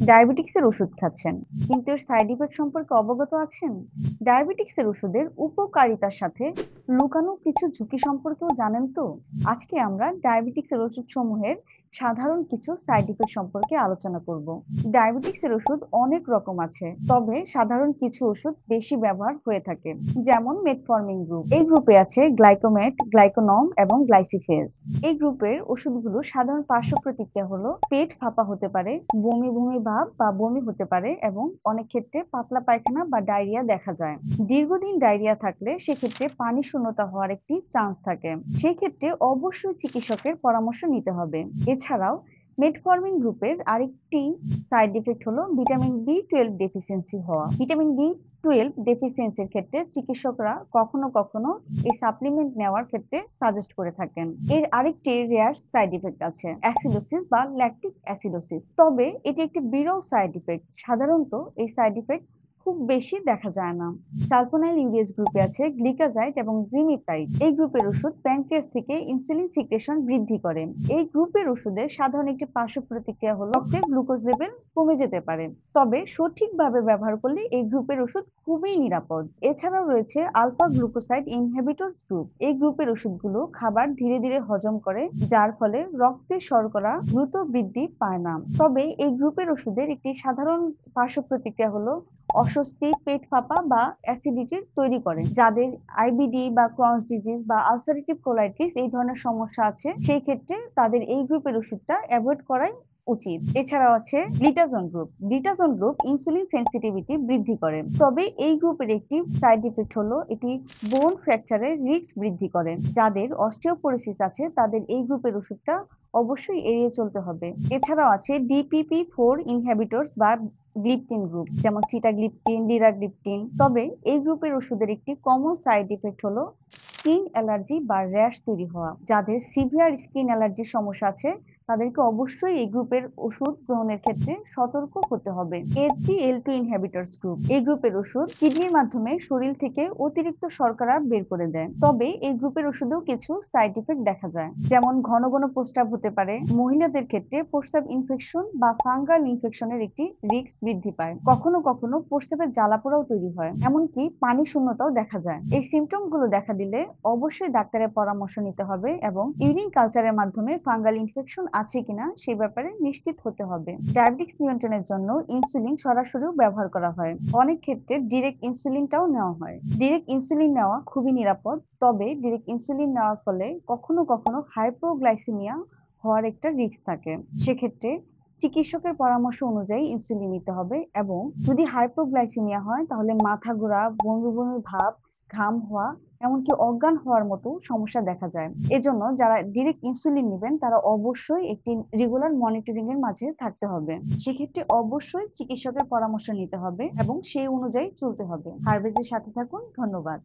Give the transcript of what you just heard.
ডায়াবেটিক্সের ওষুধ খাচ্ছেন, কিন্তু এর সাইড ইফেক্ট সম্পর্কে অবগত আছেন? ডায়াবেটিক্সের ওষুধের উপকারিতার সাথে লুকানো কিছু ঝুঁকি সম্পর্কেও জানেন তো? আজকে আমরা ডায়াবেটিক্সের ওষুধসমূহের সাধারণ কিছু সাইড ইফেক্ট সম্পর্কে আলোচনা করব। ডায়াবেটিক্সের ওষুধ অনেক রকম আছে, তবে সাধারণ কিছু ওষুধ বেশি ব্যবহার হয়ে থাকে। যেমন মেটফর্মিন গ্রুপ, এই গ্রুপে আছে গ্লাইকোমেট, গ্লাইকোনম এবং গ্লাইসিফেজ। এই গ্রুপের ওষুধগুলো সাধারণ পার্শ্ব প্রতিক্রিয়া হলো পেট ফাঁপা হতে পারে, বমি বমি ভাব বা বমি হতে পারে এবং অনেক ক্ষেত্রে পাতলা পায়খানা বা ডায়রিয়া দেখা যায়। দীর্ঘদিন ডায়রিয়া থাকলে সেক্ষেত্রে পানি শূন্যতা হওয়ার একটি চান্স থাকে। সেই ক্ষেত্রে অবশ্যই চিকিৎসকের পরামর্শ নিতে হবে। এছাড়াও মেটফর্মিন গ্রুপের আরেকটি সাইড ইফেক্ট হলো ভিটামিন বি 12 ডেফিসিয়েন্সি হওয়া। ভিটামিন বি 12 ডেফিসিয়েন্সির ক্ষেত্রে চিকিৎসকরা কখনো কখনো এই সাপ্লিমেন্ট নেওয়ার ক্ষেত্রে সাজেস্ট করে থাকেন। এর আরেকটি রেয়ার সাইড ইফেক্ট আছে, অ্যাসিডোসিস বা ল্যাকটিক অ্যাসিডোসিস। তবে এটি একটি বিরল সাইড ইফেক্ট। সাধারণত এই সাইড ইফেক্ট খুব বেশি দেখা যায় না। সালফোনাইল ইউরেজ গ্রুপে আছে গ্লিকাজাইড এবং গ্রিমিপাইড। এই গ্রুপের ওষুধ প্যানক্রিয়াস থেকে ইনসুলিন সিক্রেশন বৃদ্ধি করে। এই গ্রুপের ওষুধের সাধারণ একটি পার্শ্ব প্রতিক্রিয়া হলো রক্তে গ্লুকোজ লেভেল কমে যেতে পারে। তবে সঠিকভাবে ব্যবহার করলে এই গ্রুপের ওষুধ খুবই নিরাপদ। এছাড়াও রয়েছে আলফা গ্লুকোসাইড ইনহিবিটরস গ্রুপ। এই গ্রুপের ওষুধগুলো খাবার ধীরে ধীরে হজম করে, যার ফলে রক্তে শর্করা দ্রুত বৃদ্ধি পায় না। তবে এই গ্রুপের ওষুধের একটি সাধারণ পার্শ্ব প্রতিক্রিয়া হলো অস্বস্তি, পেট ফাঁপা বা অ্যাসিডিটির তৈরি করে। যাদের আইবিডি বা ক্রনস ডিজিজ বা আলসারেটিভ কোলাইটিস এই ধরনের সমস্যা আছে, সেই ক্ষেত্রে তাদের এই গ্রুপের ওষুধটা অ্যাভয়েড করাই উচিত। এছাড়াও আছে গ্লিটাজন গ্রুপ। গ্লিটাজন গ্রুপ ইনসুলিন সেনসিটিভিটি বৃদ্ধি করে। তবে এই গ্রুপের একটি সাইড ইফেক্ট হলো এটি বোন ফ্র্যাকচারের রিস্ক বৃদ্ধি করে। যাদের অস্টিওপোরোসিস আছে তাদের এই গ্রুপের ওষুধটা অবশ্যই এড়িয়ে চলতে হবে। এছাড়াও আছে DPP4 ইনহিবিটরস বা গ্লিপটিন গ্রুপ, যেমন সিটাগ্লিপটিন, লিরাগ্লিপটিন। তবে এই গ্রুপের ওষুধের একটি কমন সাইড ইফেক্ট হলো স্কিন অ্যালার্জি বা র্যাশ তৈরি হওয়া। যাদের সিভিয়ার স্কিন অ্যালার্জির সমস্যা আছে তাদেরকে অবশ্যই এই গ্রুপের ওষুধ গ্রহণের ক্ষেত্রে সতর্ক হতে হবে। SGLT ইনহিবিটরস গ্রুপ, এই গ্রুপের ওষুধ কিডনির মাধ্যমে শরীর থেকে অতিরিক্ত শর্করা বের করে দেয়। তবে এই গ্রুপের ওষুধেও কিছু সাইড ইফেক্ট দেখা যায়, যেমন ঘন ঘন প্রস্রাব হতে পারে। মহিলাদের ক্ষেত্রে প্রস্রাব ইনফেকশন বা ফাঙ্গাল ইনফেকশনের একটি রিস্ক বৃদ্ধি পায়। কখনো কখনো প্রস্রাবের জ্বালাপোড়াও তৈরি হয়, এমনকি পানি শূন্যতাও দেখা যায়। এই সিমটম গুলো দেখা দিলে অবশ্যই ডাক্তারের পরামর্শ নিতে হবে এবং ইউরিন কালচারের মাধ্যমে ফাঙ্গাল ইনফেকশন আছে কিনা সেই ব্যাপারে নিশ্চিত হতে হবে। ডায়াবেটিক্স নিয়ন্ত্রণের জন্য ইনসুলিন সরাসরিও ব্যবহার করা হয়। অনেক ক্ষেত্রে ডিরেক্ট ইনসুলিনটাও নেওয়া হয়। ডিরেক্ট ইনসুলিন নেওয়া খুবই নিরাপদ। তবে ডিরেক্ট ইনসুলিন নেওয়ার ফলে কখনো কখনো হাইপোগ্লাইসেমিয়া হওয়ার একটা রিস্ক থাকে। সেক্ষেত্রে চিকিৎসকের পরামর্শ অনুযায়ী ইনসুলিন নিতে হবে এবং যদি হাইপোগ্লাইসেমিয়া হয় তাহলে মাথা ঘোরা, বমি বমি ভাব, ঘাম হওয়া, এমনকি অজ্ঞান হওয়ার মতো সমস্যা দেখা যায়। এজন্য যারা ডিরেক্ট ইনসুলিন নেবেন তারা অবশ্যই একটি রেগুলার মনিটরিং এর মাঝে থাকতে হবে। সেক্ষেত্রে অবশ্যই চিকিৎসকের পরামর্শ নিতে হবে এবং সেই অনুযায়ী চলতে হবে। হারভেজের সাথে থাকুন। ধন্যবাদ।